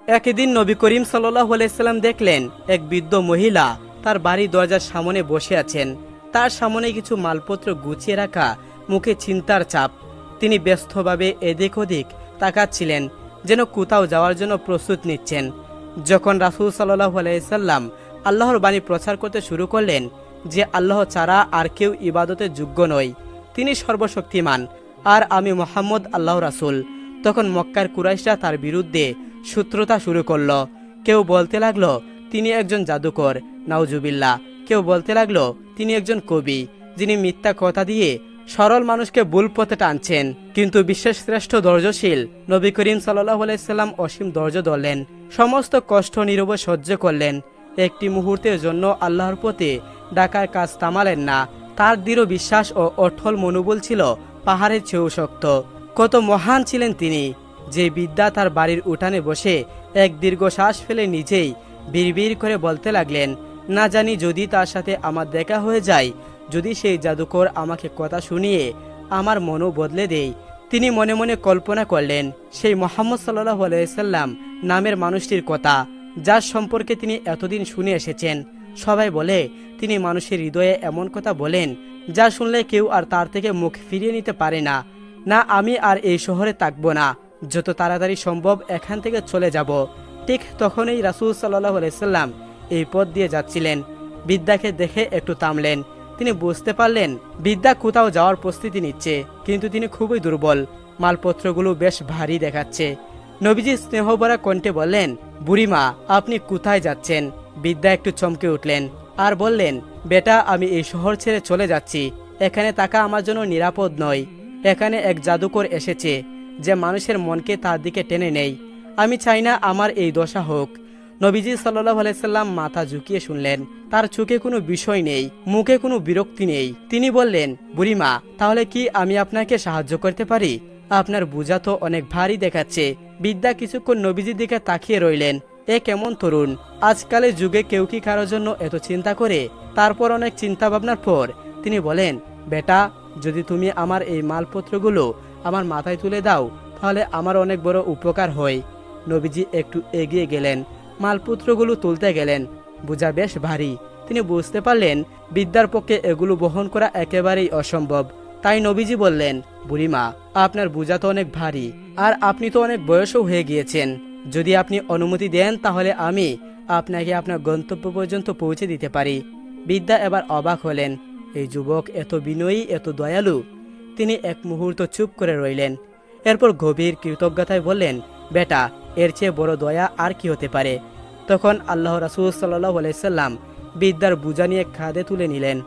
একদিন নবী করিম সাল্লাল্লাহু আলাইহি সাল্লাম দেখলেন এক বৃদ্ধ মহিলা তার বাড়ির দরজার সামনে বসে আছেন। তার সামনে কিছু মালপত্র গুছিয়ে রাখা, মুখে চিন্তার চাপ। তিনি ব্যস্তভাবে এদিক ওদিক তাকাচ্ছিলেন, যেন কোথাও যাওয়ার জন্য প্রস্তুত নিচ্ছেন। যখন রাসূল সাল্লাল্লাহু আলাইহি সাল্লাম আল্লাহর বাণী প্রচার করতে শুরু করলেন যে আল্লাহ ছাড়া আর কেউ ইবাদতের যোগ্য নয়, তিনি সর্বশক্তিমান, আর আমি মুহাম্মদ আল্লাহর রাসূল, তখন মক্কার কুরাইশরা তার বিরুদ্ধে শত্রুতা শুরু করলো। কেউ বলতে লাগলো তিনি একজন জাদুকর, নাউজুবিল্লাহ। কেউ বলতে লাগলো তিনি একজন কবি, যিনি মিথ্যা কথা দিয়ে সরল মানুষকে ভুল পথে টানছেন। কিন্তু বিশ্বের শ্রেষ্ঠ ধৈর্যশীল নবী করিম সাল্লাল্লাহু আলাইহি সাল্লাম অসীম ধৈর্য ধরলেন, সমস্ত কষ্ট নীরবে সহ্য করলেন। একটি মুহূর্তের জন্য আল্লাহর পথে ডাকার কাজ থামালেন না। তার দৃঢ় বিশ্বাস ও অটল মনোবল ছিল পাহাড়ের চেয়েও শক্ত। কত মহান ছিলেন তিনি, যে বিদ্যা তার বাড়ির উঠানে বসে এক দীর্ঘশ্বাস ফেলে নিজেই বিড়বিড় করে বলতে লাগলেন, না জানি যদি তার সাথে আমার দেখা হয়ে যায়, যদি সেই জাদুকর আমাকে কথা শুনিয়ে আমার মনও বদলে দেয়। তিনি মনে মনে কল্পনা করলেন সেই মুহাম্মদ সাল্লাল্লাহু আলাইহি সাল্লাম নামের মানুষটির কথা, যার সম্পর্কে তিনি এতদিন শুনে এসেছেন। সবাই বলে তিনি মানুষের হৃদয়ে এমন কথা বলেন যা শুনলে কেউ আর তার থেকে মুখ ফিরিয়ে নিতে পারে না। না, আমি আর এই শহরে থাকবো না, যত তাড়াতাড়ি সম্ভব এখান থেকে চলে যাব। ঠিক তখনই রাসূল সাল্লাল্লাহু আলাইহি সাল্লাম এই পথ দিয়ে যাচ্ছিলেন। বিদ্যাকে দেখে একটু থামলেন। তিনি বুঝতে পারলেন বিদ্যা কোথাও যাওয়ার প্রস্তুতি নিচ্ছে, কিন্তু তিনি খুবই দুর্বল। মালপত্রগুলো বেশ ভারী দেখাচ্ছে। নবীজি স্নেহভরা কণ্ঠে বললেন, বুড়িমা, আপনি কোথায় যাচ্ছেন? বিদ্যা একটু চমকে উঠলেন আর বললেন, বেটা, আমি এই শহর ছেড়ে চলে যাচ্ছি। এখানে থাকা আমার জন্য নিরাপদ নয়। এখানে এক জাদুকর এসেছে যে মানুষের মনকে তার দিকে টেনে নেয়। আমি চাই না আমার এই দশা হোক। নবীজি সাল্লাল্লাহু আলাইহি সাল্লাম মাথা ঝুঁকিয়ে শুনলেন। তার চোখে কোনো বিষয় নেই, মুখে কোনো বিরক্তি নেই। তিনি বললেন, বুড়িমা, তাহলে কি আমি আপনাকে সাহায্য করতে পারি? আপনার বোঝা তো অনেক ভারী দেখাচ্ছে। বিদ্যা কিছুক্ষণ নবীজির দিকে তাকিয়ে রইলেন। এ কেমন তরুণ! আজকালের যুগে কেউ কি কারোর জন্য এত চিন্তা করে? তারপর অনেক চিন্তা ভাবনার পর তিনি বলেন, বেটা, যদি তুমি আমার এই মালপত্রগুলো আমার মাথায় তুলে দাও, তাহলে আমার অনেক বড় উপকার হয়। নবীজি একটু এগিয়ে গেলেন, মালপত্রগুলো তুলতে গেলেন। বোঝা বেশ ভারী। তিনি বুঝতে পারলেন বিদ্যার পক্ষে এগুলো বহন করা একেবারেই অসম্ভব। তাই নবীজি বললেন, বুড়িমা, আপনার বোঝা তো অনেক ভারী, আর আপনি তো অনেক বয়সও হয়ে গিয়েছেন। যদি আপনি অনুমতি দেন, তাহলে আমি আপনাকে আপনার গন্তব্য পর্যন্ত পৌঁছে দিতে পারি। বিদ্যা এবার অবাক হলেন। এই যুবক এত বিনয়ী, এত দয়ালু। তিনি এক মুহূর্ত চুপ করে রইলেন। এরপর গভীর কৃতজ্ঞতায় বললেন, বেটা, এর চেয়ে বড় দয়া আর কি হতে পারে? তখন আল্লাহ রাসূল সাল্লাল্লাহু আলাইহি সাল্লাম বিদ্যার বোঝা নিয়ে কাঁধে তুলে নিলেন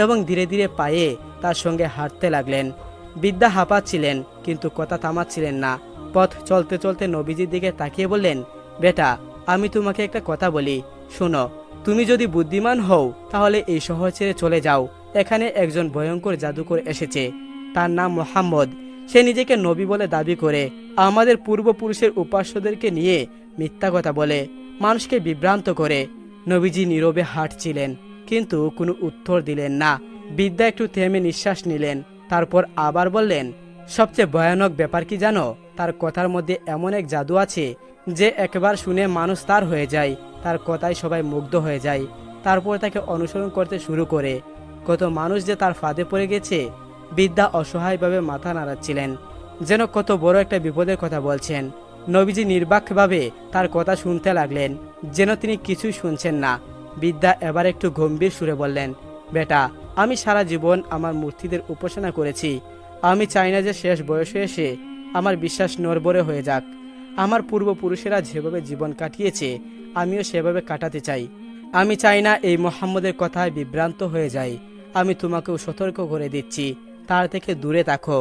এবং ধীরে ধীরে পায়ে তার সঙ্গে হাঁটতে লাগলেন। বিদ্যা হাঁপাচ্ছিলেন, কিন্তু কথা থামাচ্ছিলেন না। পথ চলতে চলতে নবীজির দিকে তাকিয়ে বললেন, বেটা, আমি তোমাকে একটা কথা বলি, শোনো। তুমি যদি বুদ্ধিমান হও, তাহলে এই শহর ছেড়ে চলে যাও। এখানে একজন ভয়ঙ্কর জাদুকর এসেছে। তার নাম মুহাম্মদ। সে নিজেকে নবী বলে দাবি করে, আমাদের পূর্বপুরুষের উপাস্যদেরকে নিয়ে মিথ্যা কথা বলে, মানুষকে বিভ্রান্ত করে। নবীজি নীরবে হাঁটছিলেন, কিন্তু কোনো উত্তর দিলেন না। বিদ্যা একটু থেমে নিঃশ্বাস নিলেন, তারপর আবার বললেন, সবচেয়ে ভয়ানক ব্যাপার কি জানো? তার কথার মধ্যে এমন এক জাদু আছে যে একবার শুনে মানুষ তার হয়ে যায়। তার কথায় সবাই মুগ্ধ হয়ে যায়, তারপর তাকে অনুসরণ করতে শুরু করে। কত মানুষ যে তার ফাঁদে পড়ে গেছে। বিদ্যা অসহায়ভাবে মাথা নাড়াচ্ছিলেন, যেন কত বড় একটা বিপদের কথা বলছেন। নবীজি নির্বাকভাবে তার কথা শুনতে লাগলেন, যেন তিনি কিছুই শুনছেন না। বিদ্যা এবার একটু গম্ভীর সুরে বললেন, বেটা, আমি সারা জীবন আমার মূর্তিদের উপাসনা করেছি। আমি চাই না যে শেষ বয়সে এসে আমার বিশ্বাস নড়বড়ে হয়ে যাক। আমার পূর্বপুরুষেরা যেভাবে জীবন কাটিয়েছে, আমিও সেভাবে কাটাতে চাই। আমি চাই না এই মুহাম্মদের কথায় বিভ্রান্ত হয়ে যাই। আমি তোমাকেও সতর্ক করে দিচ্ছি, তার থেকে দূরে থাকো।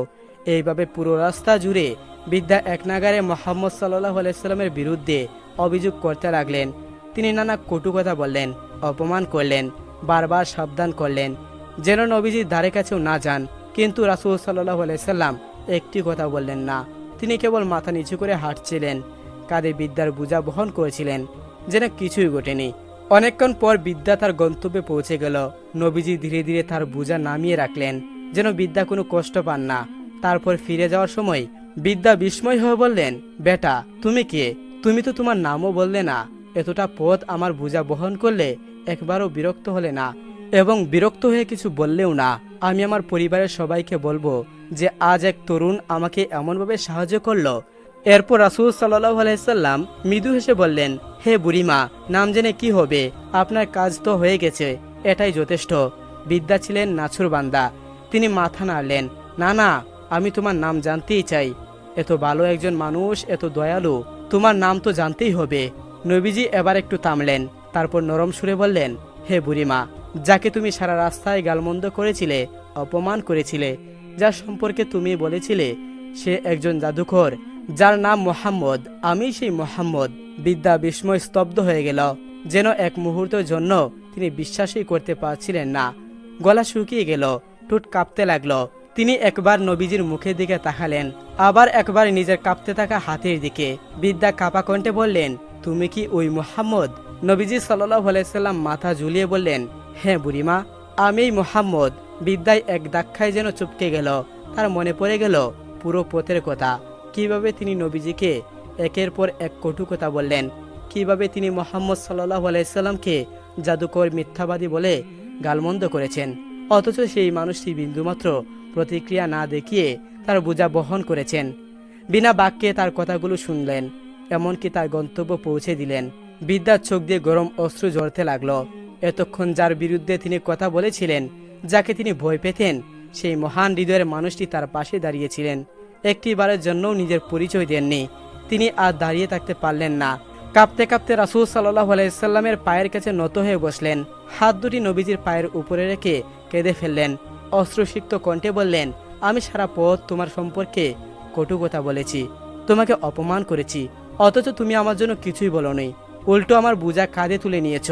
এইভাবে পুরো রাস্তা জুড়ে বিদ্যা এক নাগারে মুহাম্মদ সাল্লাল্লাহু আলাইহি সাল্লামের বিরুদ্ধে অভিযোগ করতে লাগলেন। তিনি নানা কটু কথা বললেন, অপমান করলেন, বারবার সাবধান করলেন যেন নবীজির ধারে কাছেও না যান। কিন্তু রাসূল সাল্লাল্লাহু আলাইহি সাল্লাম একটি কথা বললেন না। তিনি কেবল মাথা নিচু করে হাঁটছিলেন, কাঁধে বিদ্যার বোঝা বহন করেছিলেন, যেন কিছুই ঘটেনি। অনেকক্ষণ পর বিদ্যা তার গন্তব্যে পৌঁছে গেল। নবীজি ধীরে ধীরে তার বোঝা নামিয়ে রাখলেন, যেন বিদ্যা কোনো কষ্ট পান না। তারপর ফিরে যাওয়ার সময় বিদ্যা বিস্ময় হয়ে বললেন, বেটা, তুমি কে? তুমি তো তোমার নামও বললে না, এতটা পথ আমার বোঝা বহন করলে একবারও বিরক্ত হলে না, এবং বিরক্ত হয়ে কিছু বললেও না। আমি আমার পরিবারের সবাইকে বলবো যে আজ এক তরুণ আমাকে এমনভাবে সাহায্য করলো। এরপর রাসূল সাল্লাল্লাহু আলাইহি সাল্লাম মৃদু হেসে বললেন, হে বুড়িমা, নাম জেনে কি হবে, আপনার কাজ তো হয়ে গেছে, এটাই যথেষ্ট। বিদ্যা ছিলেন নাছুর বান্দা, তিনি মাথা নাড়লেন, না না, আমি তোমার নাম জানতেই চাই। এত ভালো একজন মানুষ, এত দয়ালু, তোমার নাম তো জানতেই হবে। নবীজি এবার একটু থামলেন, তারপর নরম সুরে বললেন, হে বুড়িমা, যাকে তুমি সারা রাস্তায় গালমন্দ করেছিলে, অপমান করেছিলে, যার সম্পর্কে তুমি বলেছিলে সে একজন জাদুকর, যার নাম মোহাম্মদ, আমি সেই মোহাম্মদ। বিদ্যা বিস্ময় স্তব্ধ হয়ে গেল, যেন এক মুহূর্তের জন্য তিনি বিশ্বাসই করতে পারছিলেন না। গলা শুকিয়ে গেল, ঠোঁট কাঁপতে লাগলো। তিনি একবার নবীজির মুখের দিকে তাকালেন, আবার একবার নিজের কাঁপতে থাকা হাতের দিকে। বিদ্যা কাঁপা কণ্ঠে বললেন, তুমি কি ওই মুহাম্মদ? নবীজি সাল্লাল্লাহু আলাইহি সাল্লাম মাথা ঝুলিয়ে বললেন, হ্যাঁ বুড়িমা, আমি মুহাম্মদ। বিদ্যায় এক ধাক্কায় যেন চুপকে গেল। তার মনে পড়ে গেল পুরো পথের কথা, কিভাবে তিনি নবীজিকে একের পর এক কটু কথা বললেন, কিভাবে তিনি মুহাম্মদ সাল্লাল্লাহু আলাইহি সাল্লামকে জাদুকর, মিথ্যাবাদী বলে গালমন্দ করেছেন, অথচ সেই মানুষটি বিন্দুমাত্র প্রতিক্রিয়া না দেখিয়ে তার বোঝা বহন করেছেন। বিনা বাক্যে তার কথাগুলো শুনলেন, এমনকি তার গন্তব্য পৌঁছে দিলেন। বিদ্যার চোখ দিয়ে গরম অশ্রু ঝরতে লাগলো। এতক্ষণ যার বিরুদ্ধে তিনি কথা বলেছিলেন, যাকে তিনি ভয় পেতেন, সেই মহান হৃদয়ের মানুষটি তার পাশে দাঁড়িয়েছিলেন। একটিবারের জন্যও নিজের পরিচয় দেননি। তিনি আর দাঁড়িয়ে থাকতে পারলেন না। কাঁপতে কাঁপতে রাসূল সাল্লাল্লাহু আলাইহি সাল্লামের পায়ের কাছে নত হয়ে বসলেন। হাত দুটি নবীজির পায়ের উপরে রেখে কেঁদে ফেললেন। অশ্রুসিক্ত কণ্ঠে বললেন, আমি সারা পথ তোমার সম্পর্কে কটু কথা বলেছি, তোমাকে অপমান করেছি, অথচ তুমি আমার জন্য কিছুই বলোনি, উল্টো আমার বোঝা কাঁধে তুলে নিয়েছ।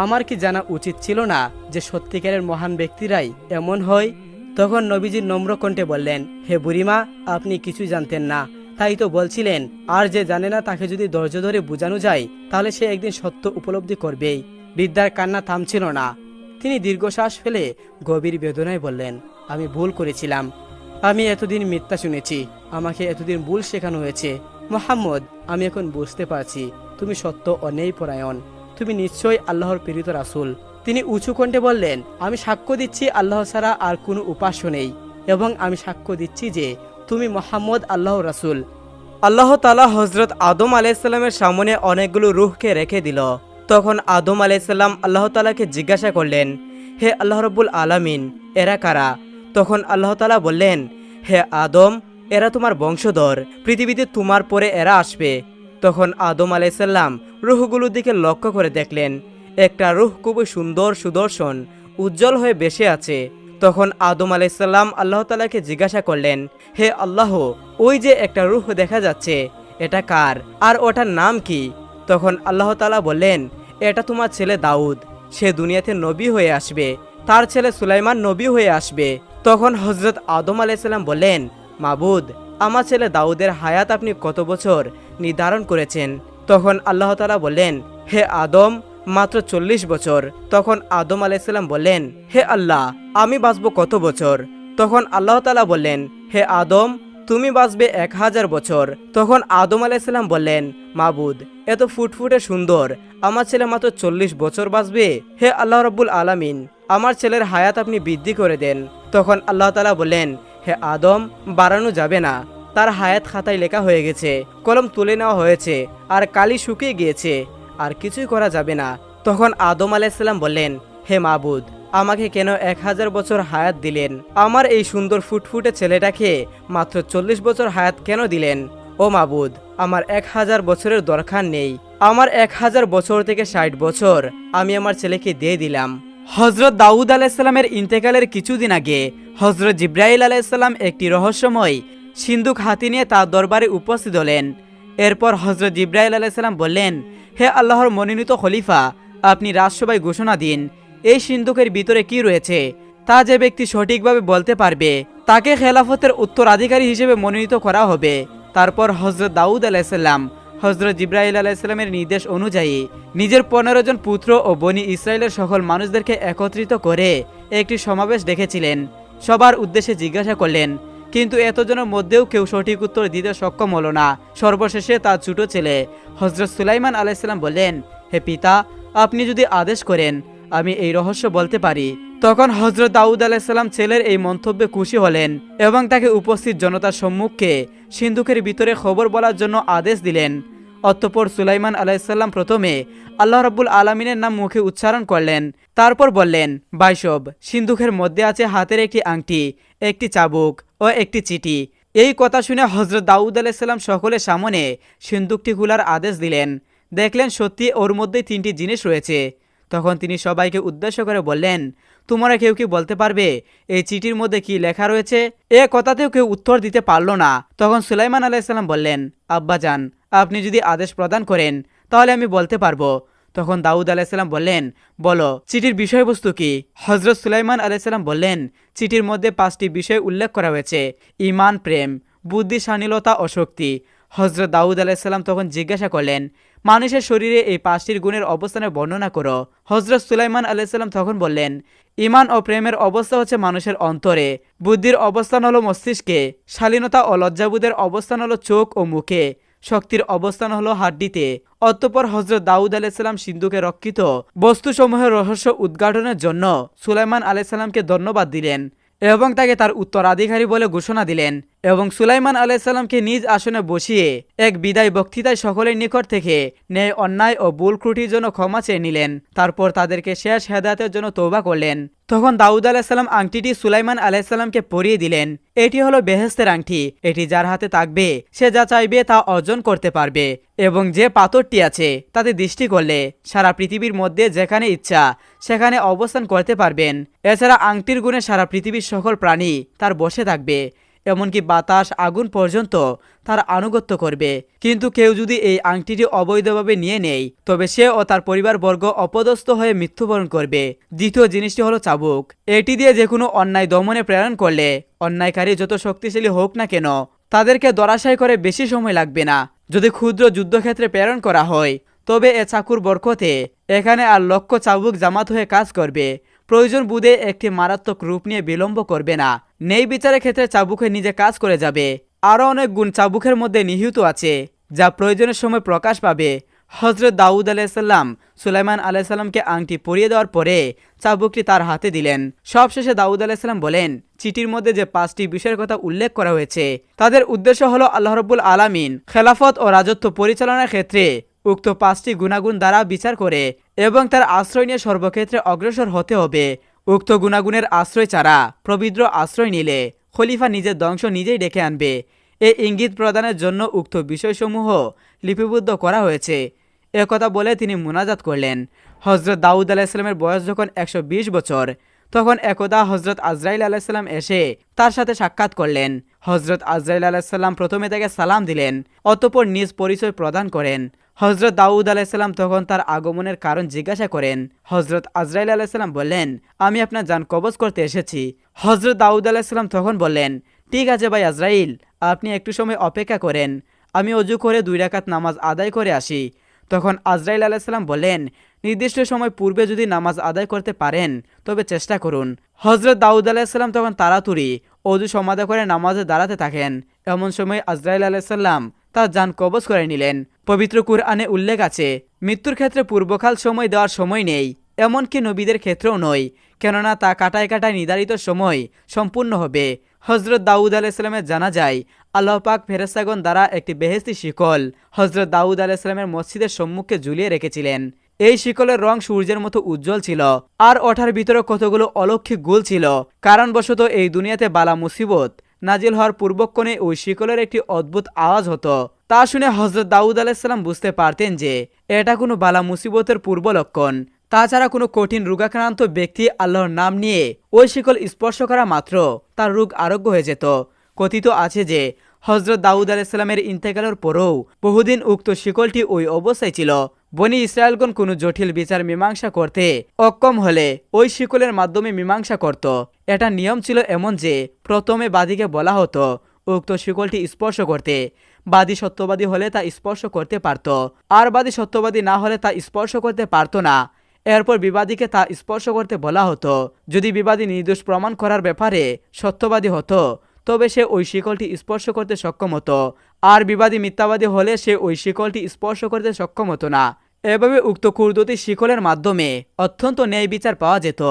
আমার কি জানা উচিত ছিল না যে সত্যিকারের মহান ব্যক্তিরাই এমন হয়? তখন নবীজি নম্র কণ্ঠে বললেন, হে বুড়িমা, আপনি কিছু জানতেন না, তাই তো বলছিলেন। আর যে জানে না তাকে যদি ধৈর্য ধরে বোঝানো যায়, তাহলে সে একদিন সত্য উপলব্ধি করবেই। বিদ্যার কান্না থামছিল না। তিনি দীর্ঘশ্বাস ফেলে গভীর বেদনায় বললেন, আমি ভুল করেছিলাম, আমি এতদিন মিথ্যা শুনেছি, আমাকে এতদিন ভুল শেখানো হয়েছে। মুহাম্মদ, আমি এখন বুঝতে পারছি তুমি সত্য ও ন্যায়পরায়ণ, তুমি নিশ্চয়ই আল্লাহর প্রেরিত রাসূল। তিনি উঁচু কণ্ঠে বললেন, আমি সাক্ষ্য দিচ্ছি আল্লাহ ছাড়া আর কোনো উপাস্য নেই, এবং আমি সাক্ষ্য দিচ্ছি যে তুমি মুহাম্মদ আল্লাহর রাসূল। আল্লাহ তাআলা হযরত আদম আলাইহিস সালামের সামনে অনেকগুলো রূহকে রেখে দিল। তখন আদম আলাইহিস সালাম আল্লাহ তাআলাকে জিজ্ঞাসা করলেন, হে আল্লাহ রাব্বুল আলামিন, এরা কারা? তখন আল্লাহ তাআলা বললেন, হে আদম, এরা তোমার বংশধর, পৃথিবীতে তোমার পরে এরা আসবে। তখন আদম আলাইহিস সালাম রূহগুলোর দিকে লক্ষ্য করে দেখলেন, একটা রূহ খুবই সুন্দর, সুদর্শন, উজ্জ্বল হয়ে বেশে আছে। তখন আদম আলাইহিস সালাম আল্লাহ তাআলাকে জিজ্ঞাসা করলেন, হে আল্লাহ, ওই যে একটা রূহ দেখা যাচ্ছে, এটা কার, আর ওটার নাম কি? তখন আল্লাহ তাআলা বললেন, এটা তোমার ছেলে দাউদ, সে দুনিয়াতে নবী হয়ে আসবে, তার ছেলে সুলাইমান নবী হয়ে আসবে। তখন হযরত আদম আলাইহিস সালাম বললেন, মাবুদ, আমার ছেলে দাউদের হায়াত আপনি কত বছর নির্ধারণ করেছেন? তখন আল্লাহ তাআলা বললেন, হে আদম, মাত্র 40 বছর। তখন আদম আলাইহিস সালাম বললেন, হে আল্লাহ, আমি বাঁচব কত বছর? তখন আল্লাহ তাআলা বললেন, হে আদম, তুমি বাঁচবে 1000 বছর। তখন আদম আলাইহিস সালাম বললেন, মাবুদ, এত ফুটফুটে সুন্দর আমার ছেলে মাত্র 40 বছর বাঁচবে? হে আল্লাহ রাব্বুল আলামিন, আমার ছেলের হায়াত আপনি বৃদ্ধি করে দেন। তখন আল্লাহ তাআলা বললেন, হে আদম, বাড়ানো যাবে না, তার হায়াত খাতায় লেখা হয়ে গেছে, কলম তুলে নেওয়া হয়েছে, আর কালি শুকিয়ে গিয়েছে, আর কিছুই করা যাবে না। তখন আদম আলাইহিস সালাম বললেন, হে মাবুদ, আমাকে কেন 1000 বছর হায়াত দিলেন? আমার এই সুন্দর ফুটফুটে ছেলেটাকে মাত্র 40 বছর হায়াত কেন দিলেন? ও মাবুদ, আমার 1000 বছরের দরকার নেই, আমার 1000 বছর থেকে 60 বছর আমি আমার ছেলেকে দিয়ে দিলাম। হযরত দাউদ আলাইহিস সালামের ইন্তেকালের কিছুদিন আগে হযরত জিবরাইল আলাইহিস সালাম একটি রহস্যময় সিন্দুক হাতে নিয়ে তার দরবারে উপস্থিত হলেন। এরপর হযরত জিবরাইল আলাইহিস সালাম বললেন, হে আল্লাহর মনোনীত খলিফা, আপনি রাজসভায় ঘোষণা দিন, এই সিন্দুকের ভিতরে কি রয়েছে তা যে ব্যক্তি সঠিকভাবে বলতে পারবে তাকে খেলাফতের উত্তরাধিকারী হিসেবে মনোনীত করা হবে। তারপর হযরত দাউদ আলাইহিস সালাম হযরত জিবরাইল আলাইহিস সালামের নির্দেশ অনুযায়ী নিজের 15 জন পুত্র ও বনি ইসরায়েলের সকল মানুষদেরকে একত্রিত করে একটি সমাবেশ ডেকেছিলেন। সবার উদ্দেশ্যে জিজ্ঞাসা করলেন, কিন্তু এতজনের মধ্যেও কেউ সঠিক উত্তর দিতে সক্ষম হলো না। সর্বশেষে তার ছোট ছেলে হযরত সুলাইমান আলাইহিসসালাম বললেন, হে পিতা, আপনি যদি আদেশ করেন আমি এই রহস্য বলতে পারি। তখন হযরত দাউদ আলাইহিসসালাম ছেলের এই মন্তব্যে খুশি হলেন এবং তাকে উপস্থিত জনতার সম্মুখে সিন্ধুকের ভিতরে খবর বলার জন্য আদেশ দিলেন। অতঃপর সুলাইমান আলাইহিসসালাম প্রথমে আল্লাহ রাব্বুল আলামিনের নাম মুখে উচ্চারণ করলেন, তারপর বললেন, ভাইসব, সিন্ধুকের মধ্যে আছে হাতের একটি আংটি, একটি চাবুক ও একটি চিঠি। এই কথা শুনে হযরত দাউদ আলাইহিসসালাম সকলের সামনে সিন্ধুকটি খোলার আদেশ দিলেন। দেখলেন সত্যি ওর মধ্যে 3টি জিনিস রয়েছে। তখন তিনি সবাইকে উদ্দেশ্য করে বললেন, তোমরা কেউ কি বলতে পারবে এই চিঠির মধ্যে কি লেখা রয়েছে? এ কথাতেও কেউ উত্তর দিতে পারল না। তখন সুলাইমান আলাইহিসসালাম বললেন, আব্বাজান, আপনি যদি আদেশ প্রদান করেন তাহলে আমি বলতে পারবো। তখন দাউদ আলাইহিসসালাম বললেন, বলো, চিঠির বিষয়বস্তু কি? হযরত সুলাইমান আলাইহিসসালাম বললেন, চিঠির মধ্যে 5টি বিষয় উল্লেখ করা হয়েছে: ঈমান, প্রেম, বুদ্ধি, শালীনতা ও শক্তি। হযরত দাউদ আলাইহিসসালাম তখন জিজ্ঞাসা করলেন, মানুষের শরীরে এই 5টির গুণের অবস্থানের বর্ণনা করো। হযরত সুলাইমান আলাইহিসসালাম তখন বললেন, ঈমান ও প্রেমের অবস্থা হচ্ছে মানুষের অন্তরে, বুদ্ধির অবস্থান হলো মস্তিষ্কে, শালীনতা ও লজ্জাবোধের অবস্থান হলো চোখ ও মুখে, শক্তির অবস্থান হলো হাড্ডিতে। অতঃপর হযরত দাউদ আলাইহিসসালাম সিন্ধুকে রক্ষিত বস্তুসমূহের রহস্য উদ্ঘাটনের জন্য সুলাইমান আলাইহিসসালামকে ধন্যবাদ দিলেন এবং তাকে তার উত্তরাধিকারী বলে ঘোষণা দিলেন এবং সুলাইমান আলাইহিসসালামকে নিজ আসনে বসিয়ে এক বিদায় বক্তৃতায় সকলের নিকট থেকে ন্যায়, অন্যায় ও ভুল ত্রুটির জন্য ক্ষমা চেয়ে নিলেন। তারপর তাদেরকে শেষ হেদায়েতের জন্য তওবা করলেন। তখন দাউদ আলাইহিসসালাম আংটিটি সুলাইমান আলাইহিসসালামকে পরিয়ে দিলেন। এটি হলো বেহেশতের আংটি। এটি যার হাতে থাকবে সে যা চাইবে তা অর্জন করতে পারবে এবং যে পাথরটি আছে তাতে দৃষ্টি করলে সারা পৃথিবীর মধ্যে যেখানে ইচ্ছা সেখানে অবস্থান করতে পারবেন। এছাড়া আংটির গুণে সারা পৃথিবীর সকল প্রাণী তার বশে থাকবে, এমনকি বাতাস, আগুন পর্যন্ত তার আনুগত্য করবে। কিন্তু কেউ যদি এই আংটিটি অবৈধভাবে নিয়ে নেয় তবে সে ও তার পরিবারবর্গ অপদস্থ হয়ে মৃত্যুবরণ করবে। দ্বিতীয় জিনিসটি হলো চাবুক। এটি দিয়ে যে কোনো অন্যায় দমনে প্রেরণ করলে অন্যায়কারী যত শক্তিশালী হোক না কেন তাদেরকে ধরাশায়ী করে বেশি সময় লাগবে না। যদি ক্ষুদ্র যুদ্ধক্ষেত্রে প্রেরণ করা হয় তবে এ চাকুর বরকতে এখানে আর লক্ষ চাবুক জামাত হয়ে কাজ করবে। প্রয়োজন বুঝে একটি মারাত্মক রূপ নিয়ে বিলম্ব করবে না। নেই বিচারের ক্ষেত্রে চাবুকে নিজে কাজ করে যাবে। আরও অনেক গুণ চাবুকের মধ্যে নিহিত আছে যা প্রয়োজনের সময় প্রকাশ পাবে। হযরত দাউদ আলাইহিসসালাম সুলাইমান আলাইহিসসালামকে আংটি পরিয়ে দেওয়ার পরে চাবুকটি তার হাতে দিলেন। সবশেষে দাউদ আলাইহিসসালাম বলেন, চিঠির মধ্যে যে 5টি বিষয়ের কথা উল্লেখ করা হয়েছে তাদের উদ্দেশ্য হলো আল্লাহ রাব্বুল আলামিন খেলাফত ও রাজত্ব পরিচালনার ক্ষেত্রে উক্ত 5টি গুণাগুণ দ্বারা বিচার করে এবং তার আশ্রয় নিয়ে সর্বক্ষেত্রে অগ্রসর হতে হবে। উক্ত গুণাগুণের আশ্রয় ছাড়া পবিত্র আশ্রয় নিলে খলিফা নিজের ধ্বংস নিজেই ডেকে আনবে। এই ইঙ্গিত প্রদানের জন্য উক্ত বিষয়সমূহ লিপিবদ্ধ করা হয়েছে। একথা বলে তিনি মুনাজাত করলেন। হযরত দাউদ আলাইহিসসালামের বয়স যখন 120 বছর তখন একদা হযরত আজরাইল আলাইহিসসালাম এসে তার সাথে সাক্ষাৎ করলেন। হযরত আজরাইল আলাইহিসসালাম প্রথমে তাকে সালাম দিলেন, অতঃপর নিজ পরিচয় প্রদান করেন। হযরত দাউদ আলাইহিসসালাম তখন তার আগমনের কারণ জিজ্ঞাসা করেন। হযরত আজরাইল আলাইহিসসালাম বললেন, আমি আপনার জান কবজ করতে এসেছি। হযরত দাউদ আলাইহিসসালাম তখন বললেন, ঠিক আছে ভাই আজরাইল, আপনি একটু সময় অপেক্ষা করেন, আমি অজু করে 2 রাকাত নামাজ আদায় করে আসি। তখন আজরাইল আলাইহিসসালাম বললেন, নির্দিষ্ট সময় পূর্বে যদি নামাজ আদায় করতে পারেন তবে চেষ্টা করুন। হযরত দাউদ আলাইহিসসালাম তখন তাড়াতাড়ি অজু সমাধা করে নামাজে দাঁড়াতে থাকেন। এমন সময় আজরাইল আলাইহিসসালাম তার জান কবজ করে নিলেন। পবিত্র কুরআনে উল্লেখ আছে, মৃত্যুর ক্ষেত্রে পূর্বকাল সময় দেওয়ার সময় নেই, এমনকি নবীদের ক্ষেত্রেও নয়, কেননা তা কাটায় কাটায় নির্ধারিত সময় সম্পূর্ণ হবে। হযরত দাউদ আলাইহিসসালামের জানা যায় আল্লাহ পাক ফেরেশতাগণ দ্বারা একটি বেহেশতি শিকল হযরত দাউদ আলাইহিসসালামের মসজিদের সম্মুখে ঝুলিয়ে রেখেছিলেন। এই শিকলের রং সূর্যের মতো উজ্জ্বল ছিল আর ওঠার ভিতরে কতগুলো অলৌকিক গুল ছিল। কারণবশত এই দুনিয়াতে বালা মুসিবত নাজিল হওয়ার পূর্বক্ষণে ওই শিকলের একটি অদ্ভুত আওয়াজ হতো। তা শুনে হযরত দাউদ আলাইহিসসালাম বুঝতে পারতেন যে এটা কোনো বালা মুসিবতের পূর্ব লক্ষণ। তাছাড়া কোনো কঠিন রোগাক্রান্ত ব্যক্তি আল্লাহর নাম নিয়ে ওই শিকল স্পর্শ করা মাত্র তার রোগ আরোগ্য হয়ে যেত। কথিত আছে যে হযরত দাউদ আলাইহিসসালামের ইন্তেকালের পরেও বহুদিন উক্ত শিকলটি ওই অবস্থায় ছিল। বনি ইসরায়েলগণ কোনো জটিল বিচার মীমাংসা করতে অক্ষম হলে ওই শিকলের মাধ্যমে মীমাংসা করত। এটা নিয়ম ছিল এমন যে প্রথমে বাদীকে বলা হতো উক্ত শিকলটি স্পর্শ করতে। বাদী সত্যবাদী হলে তা স্পর্শ করতে পারত, আর বাদী সত্যবাদী না হলে তা স্পর্শ করতে পারত না। এরপর বিবাদীকে তা স্পর্শ করতে বলা হতো। যদি বিবাদী নির্দোষ প্রমাণ করার ব্যাপারে সত্যবাদী হতো তবে সে ওই শিকলটি স্পর্শ করতে সক্ষম হতো, আর বিবাদী মিথ্যাবাদী হলে সে ওই শিকলটি স্পর্শ করতে সক্ষম হতো না। এভাবে উক্ত কুর্দতি শিকলের মাধ্যমে অত্যন্ত ন্যায় বিচার পাওয়া যেত।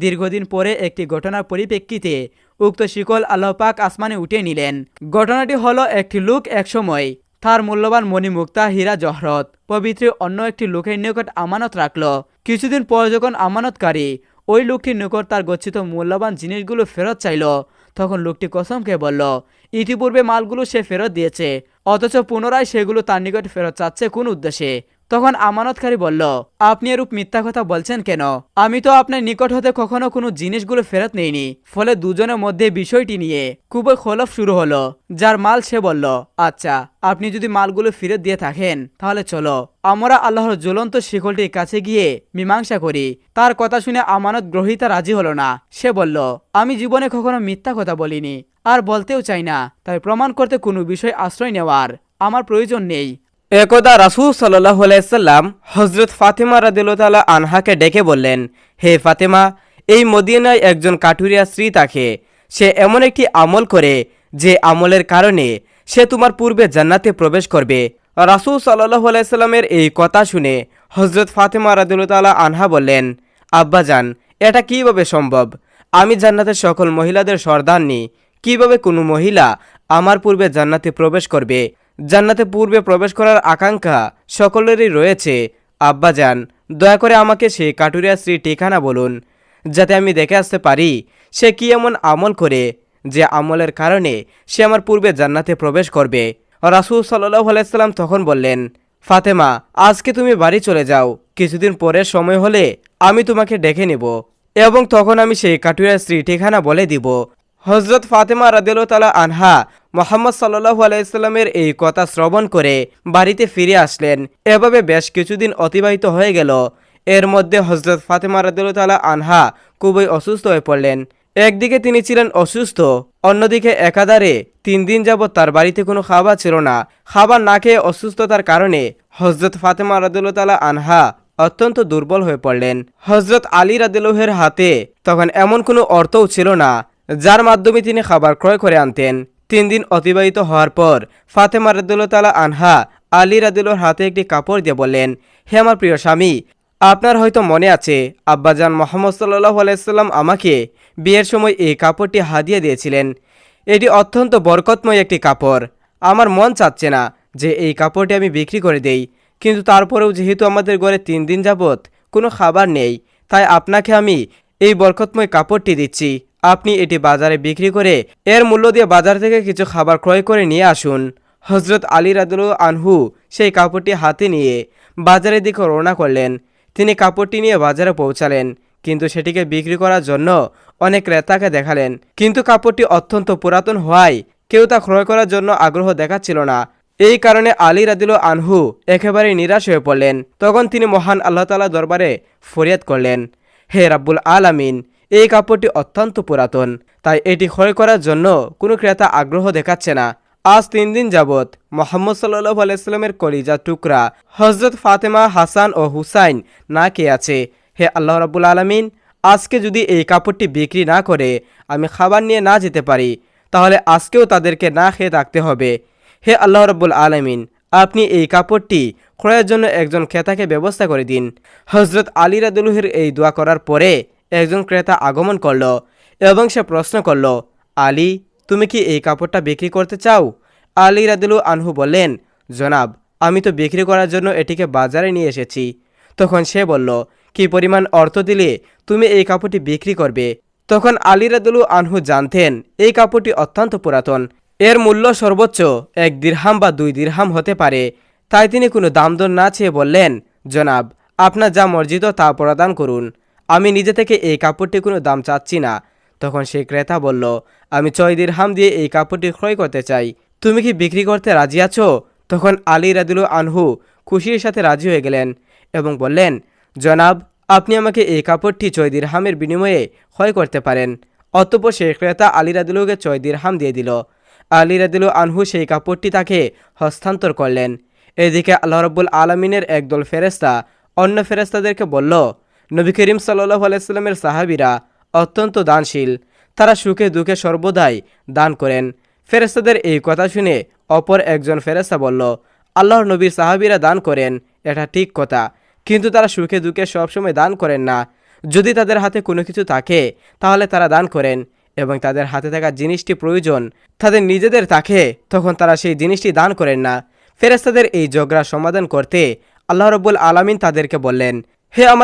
দীর্ঘদিন পরে একটি ঘটনার পরিপ্রেক্ষিতে উক্ত শিকল আল্লাহ পাক আসমানে উঠিয়ে নিলেন। ঘটনাটি হলো, একটি লোক একসময় তার মূল্যবান মণিমুক্তা হীরা জহরত পবিত্র অন্য একটি লোকের নিকট আমানত রাখল। কিছুদিন পর যখন আমানতকারী ওই লোকটির নিকট তার গচ্ছিত মূল্যবান জিনিসগুলো ফেরত চাইল, তখন লোকটি কসম খেয়ে বলল, ইতিপূর্বে মালগুলো সে ফেরত দিয়েছে, অথচ পুনরায় সেগুলো তার নিকট ফেরত চাচ্ছে কোন উদ্দেশ্যে। তখন আমানতকারী বলল, আপনি এরূপ মিথ্যা কথা বলছেন কেন? আমি তো আপনার নিকট হতে কখনো কোনো জিনিসগুলো ফেরত নেইনি। ফলে দুজনের মধ্যে বিষয়টি নিয়ে খুবই খলফ শুরু হলো। যার মাল সে বলল, আচ্ছা, আপনি যদি মালগুলো ফেরত দিয়ে থাকেন তাহলে চলো আমরা আল্লাহর জ্বলন্ত শিকলটির কাছে গিয়ে মীমাংসা করি। তার কথা শুনে আমানত গ্রহীতা রাজি হলো না। সে বলল, আমি জীবনে কখনো মিথ্যা কথা বলিনি, আর বলতেও চাই না, তাই প্রমাণ করতে কোনো বিষয় আশ্রয় নেওয়ার আমার প্রয়োজন নেই। একদা রাসূল সাল্লাল্লাহু আলাইহি সাল্লাম হযরত ফাতেমা রাদিয়াল্লাহু তাআলা আনহাকে ডেকে বললেন, হে ফাতেমা, এই মদিনায় একজন কাঠুরিয়া স্ত্রী থাকে। সে এমন একটি আমল করে যে আমলের কারণে সে তোমার পূর্বে জান্নাতে প্রবেশ করবে। রাসূল সাল্লাল্লাহু আলাইহি সাল্লামের এই কথা শুনে হযরত ফাতেমা রাদিয়াল্লাহু তাআলা আনহা বললেন, আব্বাজান, এটা কিভাবে সম্ভব? আমি জান্নাতের সকল মহিলাদের সর্দারনি, কিভাবে কোনো মহিলা আমার পূর্বে জান্নাতে প্রবেশ করবে? জান্নাতে পূর্বে প্রবেশ করার আকাঙ্ক্ষা সকলেরই রয়েছে। আব্বাজান, দয়া করে আমাকে সেই কাঠুরিয়া স্ত্রীর ঠিকানা বলুন, যাতে আমি দেখে আসতে পারি সে কি এমন আমল করে যে আমলের কারণে সে আমার পূর্বে জান্নাতে প্রবেশ করবে। রাসূল সাল্লাল্লাহু আলাইহি সাল্লাম তখন বললেন, ফাতেমা, আজকে তুমি বাড়ি চলে যাও। কিছুদিন পরে সময় হলে আমি তোমাকে ডেকে নেব এবং তখন আমি সেই কাঠুরিয়া স্ত্রীর ঠিকানা বলে দিব। হযরত ফাতেমা রাদিয়াল্লাহু তাআলা আনহা মুহাম্মদ সাল্লাল্লাহু আলাইহি সাল্লামের এই কথা শ্রবণ করে বাড়িতে ফিরে আসলেন। এভাবে বেশ কিছুদিন অতিবাহিত হয়ে গেল। এর মধ্যে হযরত ফাতেমা রাদিয়াল্লাহু তাআলা আনহা খুবই অসুস্থ হয়ে পড়লেন। একদিকে তিনি ছিলেন অসুস্থ, অন্যদিকে একাধারে 3 দিন যাবৎ তার বাড়িতে কোনো খাবার ছিল না। খাবার না খেয়ে অসুস্থতার কারণে হযরত ফাতেমা রাদিয়াল্লাহু তাআলা আনহা অত্যন্ত দুর্বল হয়ে পড়লেন। হযরত আলী রাদিয়াল্লাহুর হাতে তখন এমন কোনো অর্থও ছিল না যার মাধ্যমে তিনি খাবার ক্রয় করে আনতেন। 3 দিন অতিবাহিত হওয়ার পর ফাতেমা রাদিয়াল্লাহু তাআলা আনহা আলী রাদিয়াল্লাহুর হাতে একটি কাপড় দিয়ে বললেন, হে আমার প্রিয় স্বামী, আপনার হয়তো মনে আছে আব্বাজান মুহাম্মদ সাল্লাল্লাহু আলাইহি সাল্লাম আমাকে বিয়ের সময় এই কাপড়টি হাদিয়া দিয়েছিলেন। এটি অত্যন্ত বরকতময় একটি কাপড়। আমার মন চাচ্ছে না যে এই কাপড়টি আমি বিক্রি করে দেই, কিন্তু তারপরেও যেহেতু আমাদের ঘরে 3 দিন যাবৎ কোনো খাবার নেই, তাই আপনাকে আমি এই বরকতময় কাপড়টি দিচ্ছি। আপনি এটি বাজারে বিক্রি করে এর মূল্য দিয়ে বাজার থেকে কিছু খাবার ক্রয় করে নিয়ে আসুন। হযরত আলী রাদিয়াল্লাহু আনহু সেই কাপড়টি হাতে নিয়ে বাজারের দিকে রওনা করলেন। তিনি কাপড়টি নিয়ে বাজারে পৌঁছালেন, কিন্তু সেটিকে বিক্রি করার জন্য অনেক ক্রেতাকে দেখালেন, কিন্তু কাপড়টি অত্যন্ত পুরাতন হওয়ায় কেউ তা ক্রয় করার জন্য আগ্রহ দেখাচ্ছিল না। এই কারণে আলী রাদিয়াল্লাহু আনহু একেবারে নিরাশ হয়ে পড়লেন। তখন তিনি মহান আল্লাহ তাআলা দরবারে ফরিয়াদ করলেন, হে রাব্বুল আলামিন, এই কাপড়টি অত্যন্ত পুরাতন, তাই এটি ক্রয় করার জন্য কোনো ক্রেতা আগ্রহ দেখাচ্ছে না। আজ 3 দিন যাবৎ মুহাম্মদ সাল্লাল্লাহু আলাইহি সাল্লামের কলিজার টুকরা হযরত ফাতেমা, হাসান ও হুসাইন না খেয়ে আছে। হে আল্লাহ রাব্বুল আলামিন, আজকে যদি এই কাপড়টি বিক্রি না করে আমি খাবার নিয়ে না যেতে পারি, তাহলে আজকেও তাদেরকে না খেয়ে থাকতে হবে। হে আল্লাহ রাব্বুল আলামিন, আপনি এই কাপড়টি ক্রয়ের জন্য একজন ক্রেতাকে ব্যবস্থা করে দিন। হযরত আলী রাদিয়াল্লাহুর এই দোয়া করার পরে একজন ক্রেতা আগমন করল এবং সে প্রশ্ন করল, আলী, তুমি কি এই কাপড়টা বিক্রি করতে চাও? আলী রাদিয়াল্লাহু আনহু বললেন, জনাব, আমি তো বিক্রি করার জন্য এটিকে বাজারে নিয়ে এসেছি। তখন সে বলল, কি পরিমাণ অর্থ দিলে তুমি এই কাপড়টি বিক্রি করবে? তখন আলী রাদিয়াল্লাহু আনহু জানতেন এই কাপড়টি অত্যন্ত পুরাতন, এর মূল্য সর্বোচ্চ 1 দিরহাম বা 2 দিরহাম হতে পারে। তাই তিনি কোনো দাম দর না চেয়ে বললেন, জনাব, আপনার যা মর্জিত তা প্রদান করুন, আমি নিজে থেকে এই কাপড়টি কোনো দাম চাচ্ছি না। তখন সেই ক্রেতা বলল, আমি 6 দিরহাম দিয়ে এই কাপড়টি ক্রয় করতে চাই, তুমি কি বিক্রি করতে রাজি আছো? তখন আলী রাদিয়াল্লাহু আনহু খুশির সাথে রাজি হয়ে গেলেন এবং বললেন, জনাব, আপনি আমাকে এই কাপড়টি 6 দিরহামের বিনিময়ে ক্রয় করতে পারেন। অতঃপর সেই ক্রেতা আলী রাদিয়াল্লাহুকে 6 দিরহাম দিয়ে দিল। আলী রাদিয়াল্লাহু আনহু সেই কাপড়টি তাকে হস্তান্তর করলেন। এদিকে আল্লাহ রাব্বুল আলামিনের একদল ফেরেশতা অন্য ফেরেশতাদেরকে বলল, নবী করিম সাল্লাল্লাহু আলাইহি সাল্লামের সাহাবীরা অত্যন্ত দানশীল, তারা সুখে দুঃখে সর্বদাই দান করেন। ফেরেশতাদের এই কথা শুনে অপর একজন ফেরেশতা বলল, আল্লাহর নবীর সাহাবীরা দান করেন, এটা ঠিক কথা, কিন্তু তারা সুখে দুঃখে সবসময় দান করেন না। যদি তাদের হাতে কোনো কিছু থাকে তাহলে তারা দান করেন, এবং তাদের হাতে থাকা জিনিসটি প্রয়োজন তাদের নিজেদের থাকে, তখন তারা সেই জিনিসটি দান করেন না। ফেরেশতাদের এই ঝগড়া সমাধান করতে আল্লাহ রাব্বুল আলামিন তাদেরকে বললেন, হে আমার